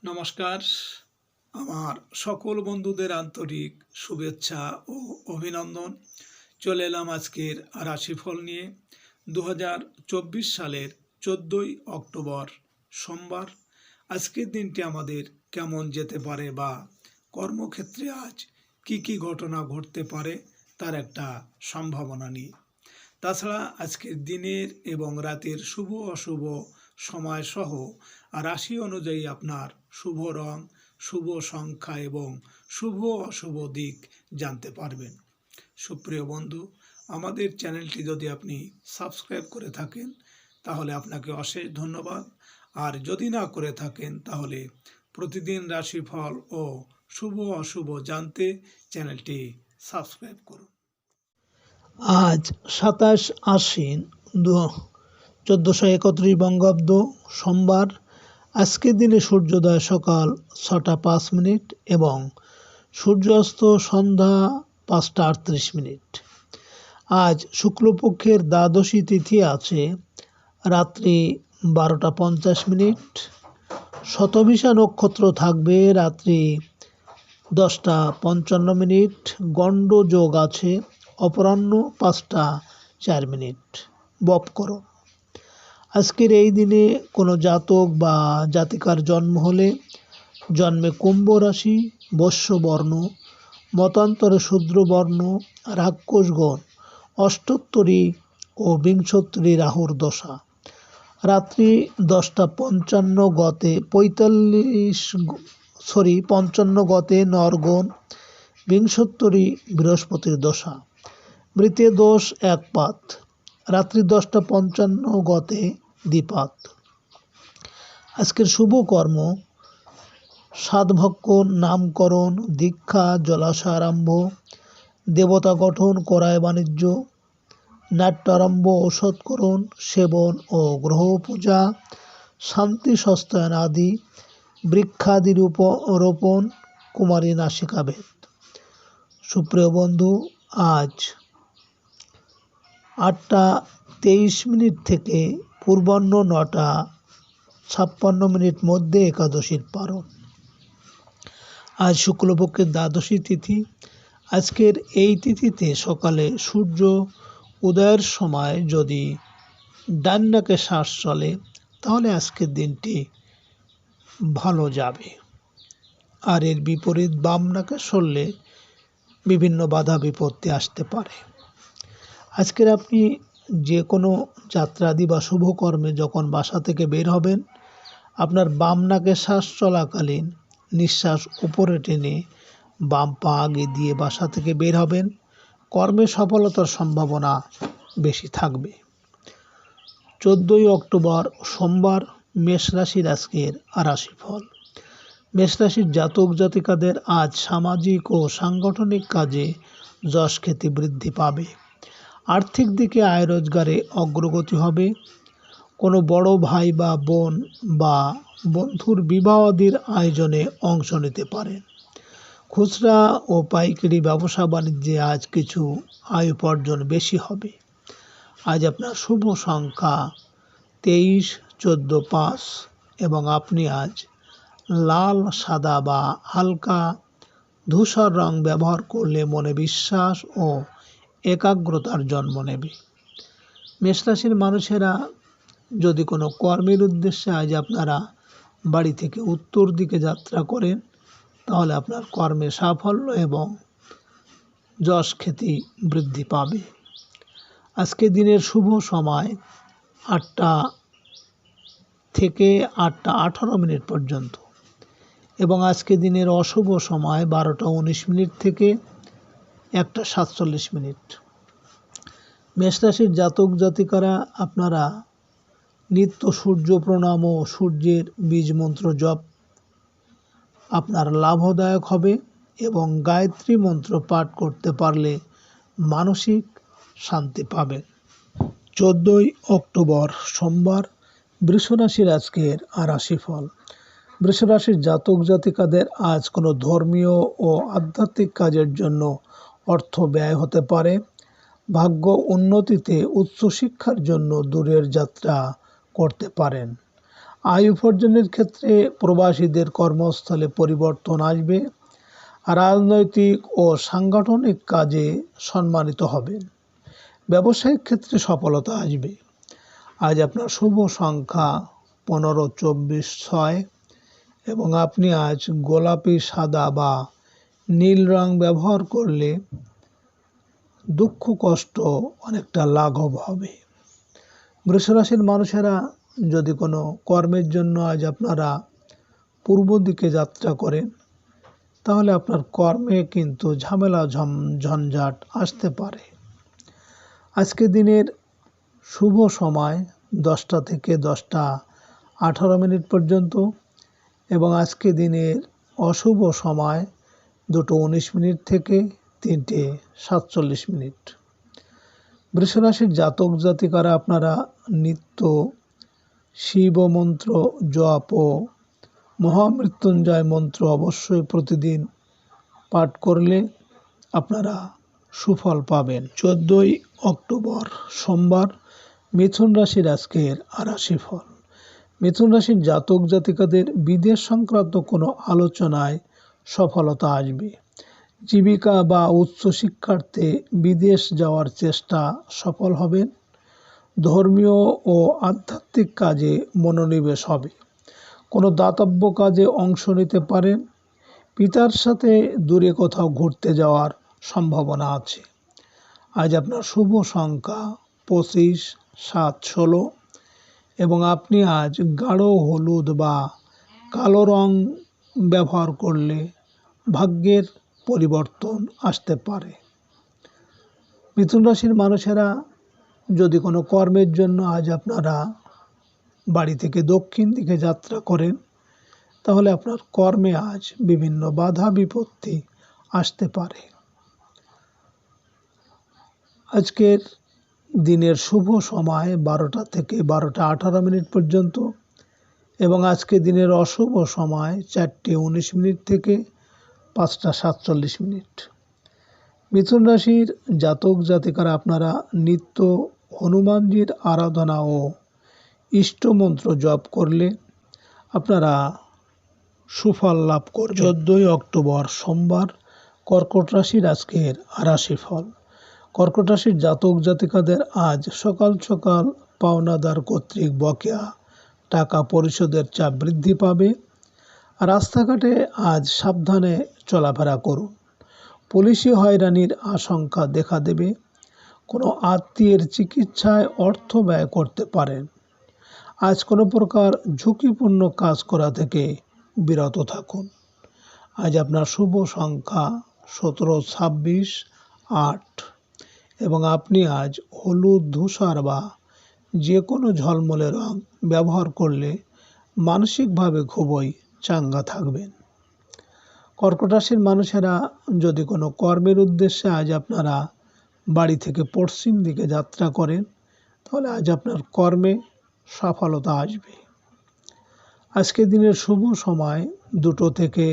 নমস্কার। আমার সকল বন্ধুদের আন্তরিক শুভেচ্ছা ও অভিনন্দন। চলে এলাম আজকের রাশিফল নিয়ে। 2024 সালের 14ই অক্টোবর সোমবার। আজকের দিনটি আমাদের কেমন যেতে পারে বা কর্মক্ষেত্রে আজ কি ঘটনা ঘটতে পারে তার একটা সম্ভাবনা নিয়ে। তাছাড়া আজকের দিনের এবং রাতের শুভ অশুভ সময় সহ রাশি অনুযায়ী আপনার শুভ রং, শুভ সংখ্যা এবং শুভ অশুভ দিক জানতে পারবেন। সুপ্রিয় বন্ধু, আমাদের চ্যানেলটি যদি আপনি সাবস্ক্রাইব করে থাকেন তাহলে আপনাকে অশেষ ধন্যবাদ। আর যদি না করে থাকেন তাহলে প্রতিদিন রাশিফল ও শুভ অশুভ জানতে চ্যানেলটি সাবস্ক্রাইব করুন। আজ 27 আশ্বিন 1431 বঙ্গাব্দ সোমবার। আজকের দিনে সূর্যোদয় সকাল 6টা 5 মিনিট এবং সূর্যাস্ত সন্ধ্যা 5টা 38 মিনিট। আজ শুক্লপক্ষের দ্বাদশী তিথি আছে রাত্রি 12টা 50 মিনিট। শতভিষা নক্ষত্র থাকবে রাত্রি 10টা 55 মিনিট। গণ্ড যোগ আছে অপরাহ্ন 5টা 4 মিনিট। বপকরণ। আজকের এই দিনে কোনো জাতক বা জাতিকার জন্ম হলে জন্মে কুম্ভ রাশি, বৈশ্য বর্ণ, মতান্তরে শূদ্র বর্ণ, রাক্ষসগণ, অষ্টোত্তরী ও বিংশোত্তরী রাহুর দশা। রাত্রি 10টা 55 গতে 55 গতে নরগণ, বিংশোত্তরী বৃহস্পতির দশা। মৃতে দোষ একপাত। রাত্রি 10টা 55 গতে দ্বিপাত। আজকের শুভ কর্ম সাধভক্ষণ, নামকরণ, দীক্ষা, জলাশয় আরম্ভ, দেবতা গঠন, করায় বাণিজ্য, নাট্য আরম্ভ, ঔষধকরণ, সেবন ও গ্রহ পূজা, শান্তি সস্তায়ন আদি, বৃক্ষাদি রোপণ, কুমারী নাসিকাভেদ। সুপ্রিয় বন্ধু, আজ 8টা 23 মিনিট থেকে পূর্বাহ্ন 9টা 56 মিনিট মধ্যে একাদশীর পারণ। আজ শুক্লপক্ষের দ্বাদশী তিথি। আজকের এই তিথিতে সকালে সূর্য উদয়ের সময় যদি ডান নাকে শ্বাস চলে তাহলে আজকের দিনটি ভালো যাবে, আর এর বিপরীত বাম নাকে সরলে বিভিন্ন বাধা বিপত্তি আসতে পারে। আজকের আপনি যে কোনো যাত্রাদি বা শুভকর্মে যখন বাসা থেকে বের হবেন, আপনার বাম নাকে শ্বাস চলাকালীন নিঃশ্বাস উপরে টেনে বাম পা আগে দিয়ে বাসা থেকে বের হবেন। কর্মে সফলতার সম্ভাবনা বেশি থাকবে। 14ই অক্টোবর সোমবার। মেষ রাশির আজকের রাশিফল। মেষ রাশির জাতক জাতিকাদের আজ সামাজিক ও সাংগঠনিক কাজে যশ খ্যাতি বৃদ্ধি পাবে। আর্থিক দিকে আয় রোজগারে অগ্রগতি হবে। কোনো বড় ভাই বা বোন বা বন্ধুর বিবাহাদির আয়োজনে অংশ নিতে পারেন। খুচরা ও পাইকারি ব্যবসা বাণিজ্যে আজ কিছু আয় উপার্জন বেশি হবে। আজ আপনার শুভ সংখ্যা 23, 14, 5 এবং আপনি আজ লাল, সাদা বা হালকা ধূসর রং ব্যবহার করলে মনে বিশ্বাস ও একাগ্রতার জন্ম নেবে। মেষরাশির মানুষেরা যদি কোনো কর্মের উদ্দেশ্যে আজ আপনারা বাড়ি থেকে উত্তর দিকে যাত্রা করেন তাহলে আপনার কর্মে সাফল্য এবং যশ খ্যাতি বৃদ্ধি পাবে। আজকে দিনের শুভ সময় 8টা থেকে 8টা 18 মিনিট পর্যন্ত এবং আজকে দিনের অশুভ সময় 12টা 19 মিনিট থেকে 1টা 47 মিনিট। মেষরাশির জাতক জাতিকারা আপনারা নিত্য সূর্য প্রণাম ও সূর্যের বীজ মন্ত্র জপ আপনার লাভদায়ক হবে এবং গায়ত্রী মন্ত্র পাঠ করতে পারলে মানসিক শান্তি পাবেন। 14ই অক্টোবর সোমবার। বৃষরাশির আজকের রাশিফল। বৃষরাশির জাতক জাতিকাদের আজ কোনো ধর্মীয় ও আধ্যাত্মিক কাজের জন্য অর্থ ব্যয় হতে পারে। ভাগ্য উন্নতিতে উচ্চশিক্ষার জন্য দূরের যাত্রা করতে পারেন। আয় উপার্জনের ক্ষেত্রে প্রবাসীদের কর্মস্থলে পরিবর্তন আসবে। রাজনৈতিক ও সাংগঠনিক কাজে সম্মানিত হবেন। ব্যবসায়িক ক্ষেত্রে সফলতা আসবে। আজ আপনার শুভ সংখ্যা 15, 24, 6 এবং আপনি আজ গোলাপি, সাদা বা নীল রং ব্যবহার করলে দুঃখ কষ্ট অনেকটা লাঘব হবে। বৃষ রাশির মানুষেরা যদি কোনো কর্মের জন্য আজ আপনারা পূর্ব দিকে যাত্রা করেন, তাহলে আপনার কর্মে কিন্তু ঝামেলা ঝঞ্ঝাট আসতে পারে। আজকে দিনের শুভ সময় 10টা থেকে 10টা 18 মিনিট পর্যন্ত এবং আজকে দিনের অশুভ সময় 2টো 19 মিনিট থেকে 3টে 47 মিনিট। বৃষ রাশির জাতক জাতিকারা আপনারা নিত্য শিব মন্ত্র জপ ও মহামৃত্যুঞ্জয় মন্ত্র অবশ্যই প্রতিদিন পাঠ করলে আপনারা সুফল পাবেন। 14ই অক্টোবর সোমবার মিথুন রাশির আজকের রাশিফল। মিথুন রাশির জাতক জাতিকাদের বিদেশ সংক্রান্ত কোনো আলোচনায় সফলতা আসবে। জীবিকা বা উচ্চশিক্ষার্থে বিদেশ যাওয়ার চেষ্টা সফল হবেন। ধর্মীয় ও আধ্যাত্মিক কাজে মনোনিবেশ হবে। কোনো দাতব্য কাজে অংশ নিতে পারেন। পিতার সাথে দূরে কোথাও ঘুরতে যাওয়ার সম্ভাবনা আছে। আজ আপনার শুভ সংখ্যা 25, 7, 16 এবং আপনি আজ গাঢ় হলুদ বা কালো রং ব্যবহার করলে ভাগ্যের পরিবর্তন আসতে পারে। মিথুন রাশির মানুষেরা যদি কোনো কর্মের জন্য আজ আপনারা বাড়ি থেকে দক্ষিণ দিকে যাত্রা করেন, তাহলে আপনার কর্মে আজ বিভিন্ন বাধা বিপত্তি আসতে পারে। আজকের দিনের শুভ সময় 12টা থেকে 12টা 18 মিনিট পর্যন্ত এবং আজকে দিনের অশুভ সময় 4টে 19 মিনিট থেকে 5টা 47 মিনিট। মিথুন রাশির জাতক জাতিকারা আপনারা নিত্য হনুমানজির আরাধনা ও ইষ্টমন্ত্র জপ করলে আপনারা সুফল লাভ করবেন। 14ই অক্টোবর সোমবার কর্কট রাশির আজকের রাশিফল। কর্কট রাশির জাতক জাতিকাদের আজ সকাল সকাল পাওনাদার কর্তৃক বকেয়া টাকা পরিশোধের চাপ বৃদ্ধি পাবে। রাস্তাঘাটে আজ সাবধানে চলাফেরা করুন। পুলিশি হয়রানির আশঙ্কা দেখা দেবে। কোনো আত্মীয়ের চিকিৎসায় অর্থ ব্যয় করতে পারেন। আজ কোনো প্রকার ঝুঁকিপূর্ণ কাজ করা থেকে বিরত থাকুন। আজ আপনার শুভ সংখ্যা 17, 26, 8 এবং আপনি আজ হলুদ, ধূসর বা যে কোনো ঝলমলে রং ব্যবহার করলে মানসিকভাবে খুবই চাঙ্গা থাকবেন। কর্কট রাশির মানুষেরা যদি কোনো কর্মের উদ্দেশ্যে আজ আপনারা বাড়ি থেকে পশ্চিম দিকে যাত্রা করেন, তাহলে আজ আপনার কর্মে সফলতা আসবে। আজকে দিনের শুভ সময় 2টো থেকে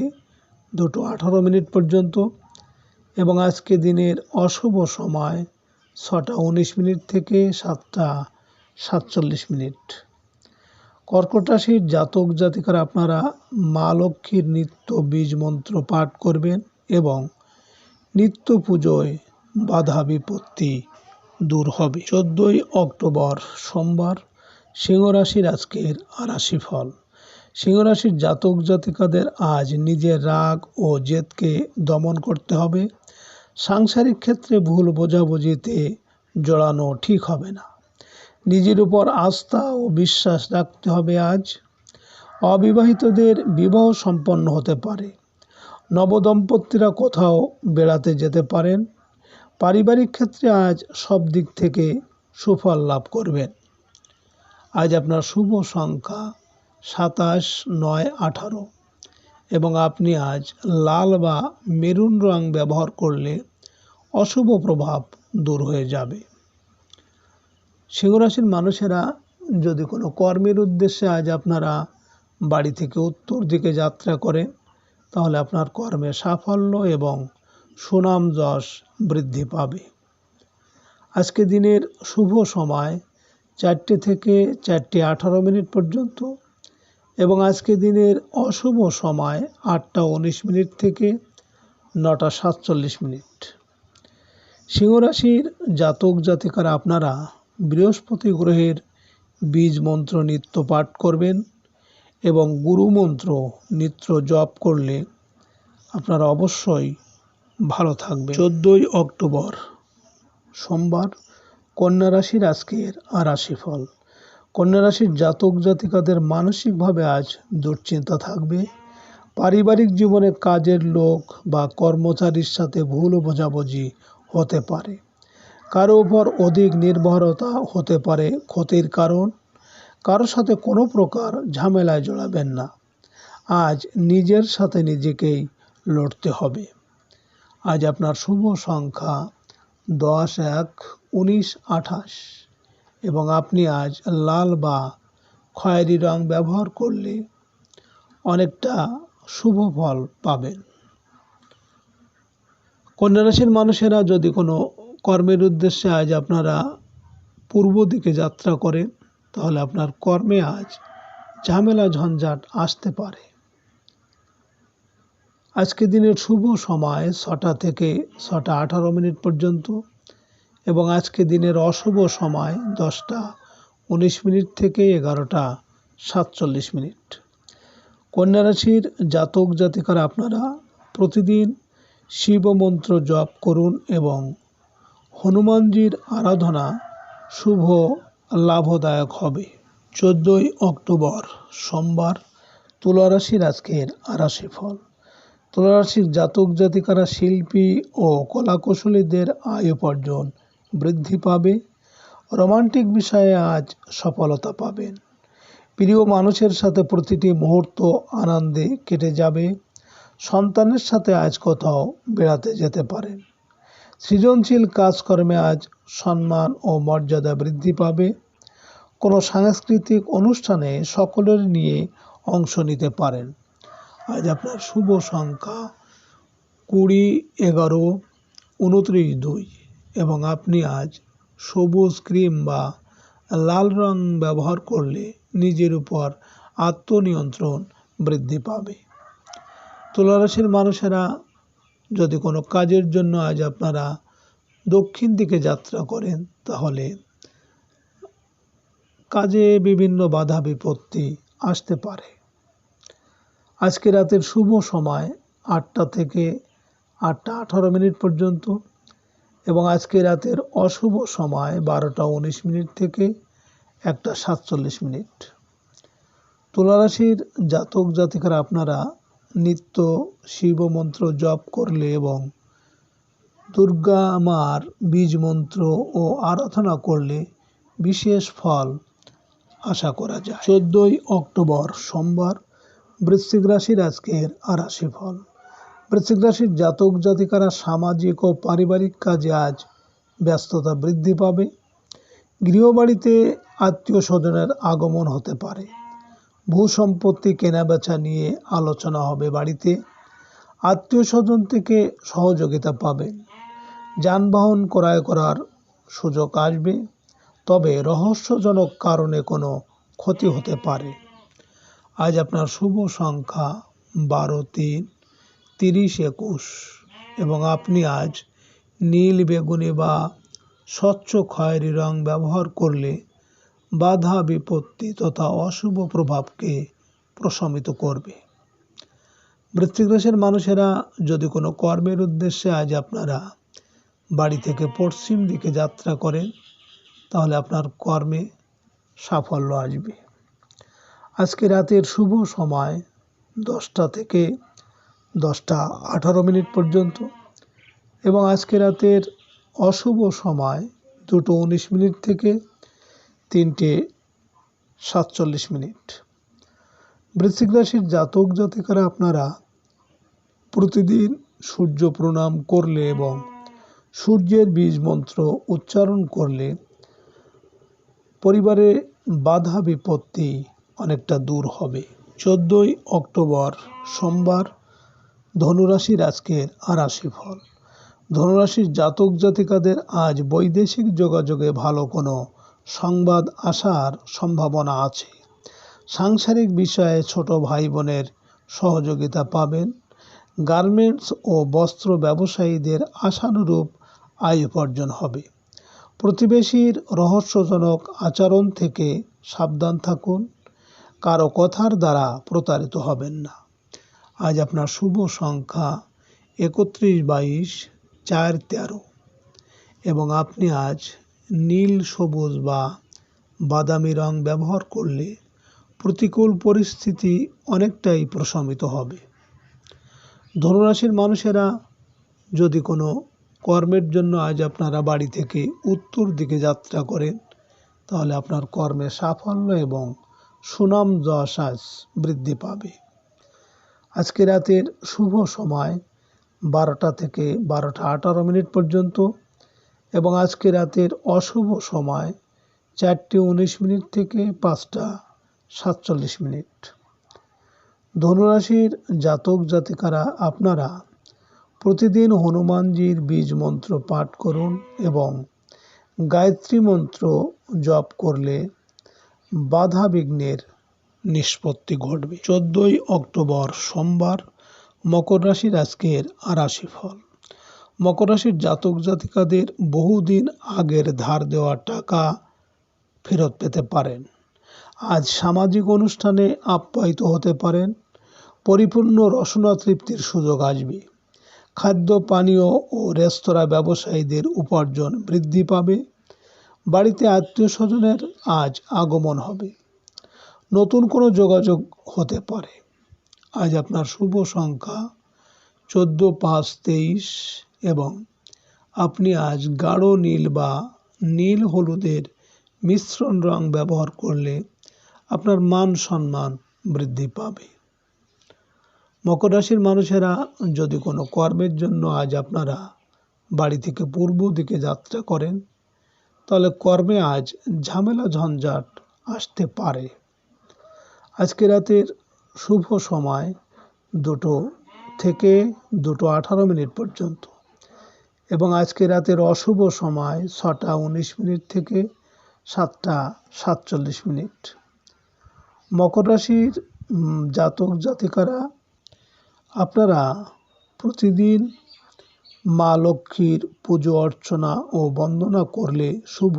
2টো 18 মিনিট পর্যন্ত এবং আজকে দিনের অশুভ সময় 6টা 19 মিনিট থেকে 7টা 47 মিনিট। কর্কট রাশির জাতক জাতিকারা আপনারা মা লক্ষ্মীর নিত্য বীজ মন্ত্র পাঠ করবেন এবং নিত্য পুজোয় বাধা বিপত্তি দূর হবে। 14ই অক্টোবর সোমবার সিংহ রাশির আজকের রাশিফল। সিংহ রাশির জাতক জাতিকাদের আজ নিজের রাগ ও জেদকে দমন করতে হবে। সাংসারিক ক্ষেত্রে ভুল বোঝাবুঝিতে জড়ানো ঠিক হবে না। নিজের উপর আস্থা ও বিশ্বাস রাখতে হবে। আজ অবিবাহিতদের বিবাহ সম্পন্ন হতে পারে। নবদম্পতিরা কোথাও বেড়াতে যেতে পারেন। পারিবারিক ক্ষেত্রে আজ সব দিক থেকে সুফল লাভ করবেন। আজ আপনার শুভ সংখ্যা 27, 9, 18 এবং আপনি আজ লাল বা মেরুন রং ব্যবহার করলে অশুভ প্রভাব দূর হয়ে যাবে। সিংহ রাশির মানুষেরা যদি কোনো কর্মের উদ্দেশ্যে আজ আপনারা বাড়ি থেকে উত্তর দিকে যাত্রা করেন, তাহলে আপনার কর্মে সাফল্য এবং সুনাম যশ বৃদ্ধি পাবে। আজকে দিনের শুভ সময় 4টে থেকে 4টে 18 মিনিট পর্যন্ত এবং আজকে দিনের অশুভ সময় 8টা 19 মিনিট থেকে 9টা 47 মিনিট। সিংহ রাশির জাতক জাতিকারা আপনারা বৃহস্পতি গ্রহের বীজ মন্ত্র নিত্য পাঠ করবেন এবং গুরু মন্ত্র নিত্য জপ করলে আপনারা অবশ্যই ভালো থাকবেন। 14 অক্টোবর সোমবার কন্যা রাশির আজকের রাশিফল। কন্যা রাশির জাতক জাতিকাদের মানসিকভাবে আজ দুশ্চিন্তা থাকবে। পারিবারিক জীবনে কাজের লোক বা কর্মচারীর সাথে ভুল বোঝাবুঝি হতে পারে। কারো উপর অধিক নির্ভরতা হতে পারে ক্ষতির কারণ। কারো সাথে কোনো প্রকার ঝামেলায় জড়াবেন না। আজ নিজের সাথে নিজেকেই লড়তে হবে। আজ আপনার শুভ সংখ্যা 10, 1, 19, 28 এবং আপনি আজ লাল বা খয়েরি রং ব্যবহার করলে অনেকটা শুভ ফল পাবেন। কন্যা রাশির মানুষেরা যদি কোনো কর্মের উদ্দেশ্যে আজ আপনারা পূর্ব দিকে যাত্রা করেন তাহলে আপনার কর্মে আজ ঝামেলা ঝঞ্ঝাট আসতে পারে। আজকে দিনের শুভ সময় 6টা থেকে 6টা 18 মিনিট পর্যন্ত এবং আজকে দিনের অশুভ সময় 10টা 19 মিনিট থেকে 11টা 47 মিনিট। কন্যা রাশির জাতক জাতিকারা আপনারা প্রতিদিন শিব মন্ত্র জপ করুন এবং হনুমানজির আরাধনা শুভ লাভদায়ক হবে। 14 অক্টোবর সোমবার তুলা রাশির আজকের রাশিফল। তুলা রাশির জাতক জাতিকারা শিল্পী ও কলাকুশলীদের আয় উপার্জন বৃদ্ধি পাবে। রোমান্টিক বিষয়ে আজ সফলতা পাবেন। প্রিয় মানুষের সাথে প্রতিটি মুহূর্ত আনন্দে কেটে যাবে। সন্তানের সাথে আজ কোথাও বেড়াতে যেতে পারেন। সৃজনশীল কাজকর্মে আজ সম্মান ও মর্যাদা বৃদ্ধি পাবে। কোনো সাংস্কৃতিক অনুষ্ঠানে সকলের নিয়ে অংশ নিতে পারেন। আজ আপনার শুভ সংখ্যা 20, 11, 29, 2 এবং আপনি আজ সবুজ ক্রিম বা লাল রং ব্যবহার করলে নিজের উপর আত্মনিয়ন্ত্রণ বৃদ্ধি পাবে। তুলা রাশির মানুষেরা যদি কোনো কাজের জন্য আজ আপনারা দক্ষিণ দিকে যাত্রা করেন তাহলে কাজে বিভিন্ন বাধা বিপত্তি আসতে পারে। আজকে রাতের শুভ সময় 8টা থেকে 8টা 18 মিনিট পর্যন্ত এবং আজকে রাতের অশুভ সময় 12টা 19 মিনিট থেকে 1টা 47 মিনিট। তুলা রাশির জাতক জাতিকারা আপনারা নিত্য শিব মন্ত্র জপ করলে এবং দুর্গা মার বীজ মন্ত্র ও আরাধনা করলে বিশেষ ফল আশা করা যায়। 14 অক্টোবর সোমবার বৃশ্চিক রাশির আজকের রাশিফল। বৃশ্চিক রাশির জাতক জাতিকারা সামাজিক ও পারিবারিক কাজে আজ ব্যস্ততা বৃদ্ধি পাবে। গৃহবাড়িতে আত্মীয় স্বজনের আগমন হতে পারে। ভূসম্পত্তি কেনাবেচা নিয়ে আলোচনা হবে বাড়িতে। আত্মীয় স্বজন থেকে সহযোগিতা পাবেন। যানবাহন ক্রয় করার সুযোগ আসবে, তবে রহস্যজনক কারণে কোনো ক্ষতি হতে পারে। আজ আপনার শুভ সংখ্যা 12, 3, 30, 21 এবং আপনি আজ নীল বেগুনি বা স্বচ্ছ খয়েরি রং ব্যবহার করলে বাধা বিপত্তি তথা অশুভ প্রভাবকে প্রশমিত করবে। বৃশ্চিক রাশির মানুষেরা যদি কোনো কর্মের উদ্দেশ্যে আজ আপনারা বাড়ি থেকে পশ্চিম দিকে যাত্রা করেন তাহলে আপনার কর্মে সাফল্য আসবে। আজকে রাতের শুভ সময় 10টা থেকে 10টা 18 মিনিট পর্যন্ত এবং আজকে রাতের অশুভ সময় 2টা 19 মিনিট থেকে 3টে 47 মিনিট। বৃশ্চিক রাশির জাতক জাতিকারা আপনারা প্রতিদিন সূর্য প্রণাম করলে এবং সূর্যের বীজ মন্ত্র উচ্চারণ করলে পরিবারে বাধা বিপত্তি অনেকটা দূর হবে। 14 অক্টোবর সোমবার ধনুরাশির আজকের রাশিফল। ধনুরাশির জাতক জাতিকাদের আজ বৈদেশিক যোগাযোগে ভালো কোনো সংবাদ আসার সম্ভাবনা আছে। সাংসারিক বিষয়ে ছোট ভাই বোনের সহযোগিতা পাবেন। গার্মেন্টস ও বস্ত্র ব্যবসায়ীদের আশানুরূপ আয় উপার্জন হবে। প্রতিবেশীর রহস্যজনক আচরণ থেকে সাবধান থাকুন। কারো কথার দ্বারা প্রতারিত হবেন না। আজ আপনার শুভ সংখ্যা 31, 22, 4, 13 এবং আপনি আজ নীল, সবুজ বা বাদামি রং ব্যবহার করলে প্রতিকূল পরিস্থিতি অনেকটাই প্রশমিত হবে। ধনুরাশির মানুষেরা যদি কোনো কর্মের জন্য আজ আপনারা বাড়ি থেকে উত্তর দিকে যাত্রা করেন, তাহলে আপনার কর্মে সাফল্য এবং সুনাম যশ আজ বৃদ্ধি পাবে। আজকে রাতের শুভ সময় 12টা থেকে 12টা 18 পর্যন্ত এবং আজকে রাতের অশুভ সময় 4টে 19 থেকে 5টা 47। ধনুরাশির জাতক জাতিকারা আপনারা প্রতিদিন হনুমানজির বীজ মন্ত্র পাঠ করুন এবং গায়ত্রী মন্ত্র জপ করলে বাধা বিঘ্নের নিষ্পত্তি ঘটবে। 14 অক্টোবর সোমবার মকর রাশির আজকের রাশিফল। মকর রাশির জাতক জাতিকাদের বহুদিন আগের ধার দেওয়া টাকা ফেরত পেতে পারেন। আজ সামাজিক অনুষ্ঠানে আপ্যায়িত হতে পারেন। পরিপূর্ণ রসনা তৃপ্তির সুযোগ আসবে। খাদ্য পানীয় ও রেস্তোরাঁ ব্যবসায়ীদের উপার্জন বৃদ্ধি পাবে। বাড়িতে আত্মীয় স্বজনের আজ আগমন হবে। নতুন কোনো যোগাযোগ হতে পারে। আজ আপনার শুভ সংখ্যা 14, 5, 23 এবং আপনি আজ গাঢ় নীল বা নীল হলুদের মিশ্রণ রং ব্যবহার করলে আপনার মান সম্মান বৃদ্ধি পাবে। মকর রাশির মানুষেরা যদি কোনো কর্মের জন্য আজ আপনারা বাড়ি থেকে পূর্ব দিকে যাত্রা করেন, তাহলে কর্মে আজ ঝামেলা ঝঞ্ঝাট আসতে পারে। আজকে রাতের শুভ সময় 2টো থেকে 2টো 18 পর্যন্ত এবং আজকে রাতের অশুভ সময় 6টা 19 থেকে 7টা 47। মকর রাশির জাতক জাতিকারা আপনারা প্রতিদিন মা লক্ষ্মীর পুজো অর্চনা ও বন্দনা করলে শুভ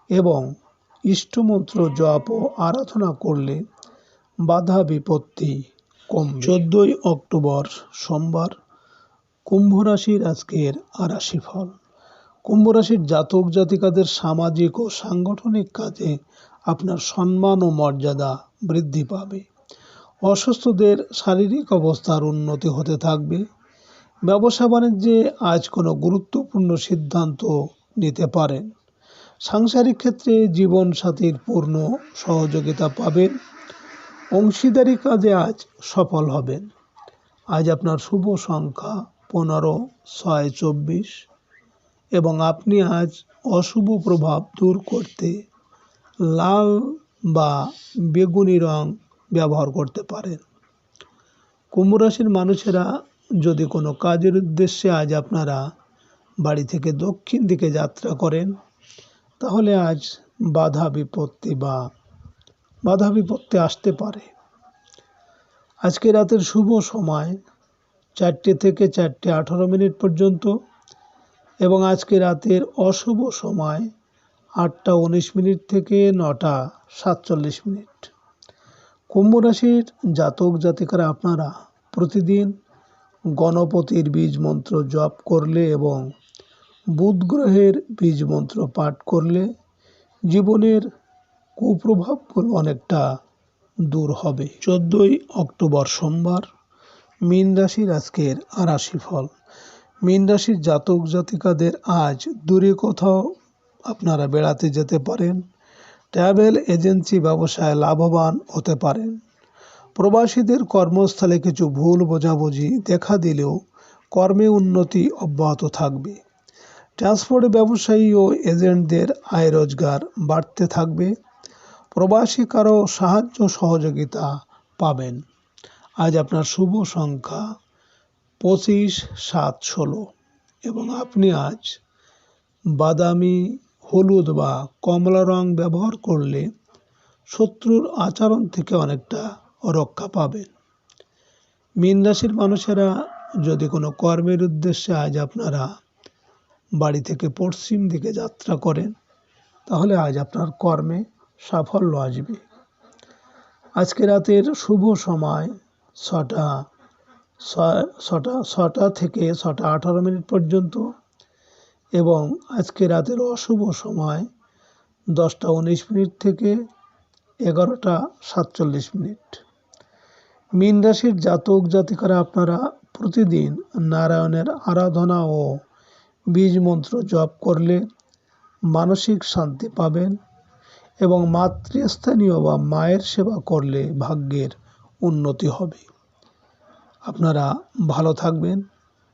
এবং ইষ্টমন্ত্র জপ ও আরাধনা করলে বাধা বিপত্তি কমবে। 14 অক্টোবর সোমবার কুম্ভ রাশির আজকের রাশিফল। কুম্ভ রাশির জাতক জাতিকাদের সামাজিক ও সাংগঠনিক কাজে আপনার সম্মান ও মর্যাদা বৃদ্ধি পাবে। অসুস্থদের শারীরিক অবস্থার উন্নতি হতে থাকবে। ব্যবসা বাণিজ্যে আজ কোনো গুরুত্বপূর্ণ সিদ্ধান্ত নিতে পারেন। সাংসারিক ক্ষেত্রে জীবনসাথীর পূর্ণ সহযোগিতা পাবেন। অংশীদারি কাজে আজ সফল হবেন। আজ আপনার শুভ সংখ্যা 15, 6, 24 এবং আপনি আজ অশুভ প্রভাব দূর করতে লাল বা বেগুনি রং ব্যবহার করতে পারেন। কুম্ভ রাশির মানুষেরা যদি কোনো কাজের উদ্দেশ্যে আজ আপনারা বাড়ি থেকে দক্ষিণ দিকে যাত্রা করেন, তাহলে আজ বাধা বিপত্তি আসতে পারে। আজকে রাতের শুভ সময় 4টে থেকে 4টে 18 পর্যন্ত এবং আজকে রাতের অশুভ সময় 8টা 19 থেকে 9টা 47। কুম্ভ রাশির জাতক জাতিকারা আপনারা প্রতিদিন গণপতির বীজ মন্ত্র জপ করলে এবং বুধ গ্রহের বীজ মন্ত্র পাঠ করলে জীবনের কুপ্রভাবগুলো অনেকটা দূর হবে। 14 অক্টোবর সোমবার মীন রাশির আজকের রাশিফল। মীন রাশির জাতক জাতিকাদের আজ দূরে কোথাও আপনারা বেড়াতে যেতে পারেন। ট্রাভেল এজেন্সি ব্যবসায় লাভবান হতে পারেন। প্রবাসীদের কর্মস্থলে কিছু ভুল বোঝাবুঝি দেখা দিলেও কর্মে উন্নতি অব্যাহত থাকবে। ট্রান্সপোর্ট ব্যবসায়ী ও এজেন্টদের আয় রোজগার বাড়তে থাকবে। প্রবাসী কারো সাহায্য সহযোগিতা পাবেন। আজ আপনার শুভ সংখ্যা 25, 7, 16 এবং আপনি আজ বাদামি, হলুদ বা কমলা রং ব্যবহার করলে শত্রুর আচরণ থেকে অনেকটা রক্ষা পাবেন। মীন রাশির মানুষেরা যদি কোনো কর্মের উদ্দেশ্যে আজ আপনারা বাড়ি থেকে পশ্চিম দিকে যাত্রা করেন, তাহলে আজ আপনার কর্মে সাফল্য আসবে। আজকে রাতের শুভ সময় ছটা থেকে 6:18 পর্যন্ত এবং আজকে রাতের অশুভ সময় 10:19 থেকে 11:47। মীন রাশির জাতক জাতিকারা আপনারা প্রতিদিন নারায়ণের আরাধনা ও বীজ মন্ত্র জপ করলে মানসিক শান্তি পাবেন এবং মাতৃস্থানীয় বা মায়ের সেবা করলে ভাগ্যের উন্নতি হবে। আপনারা ভালো থাকবেন।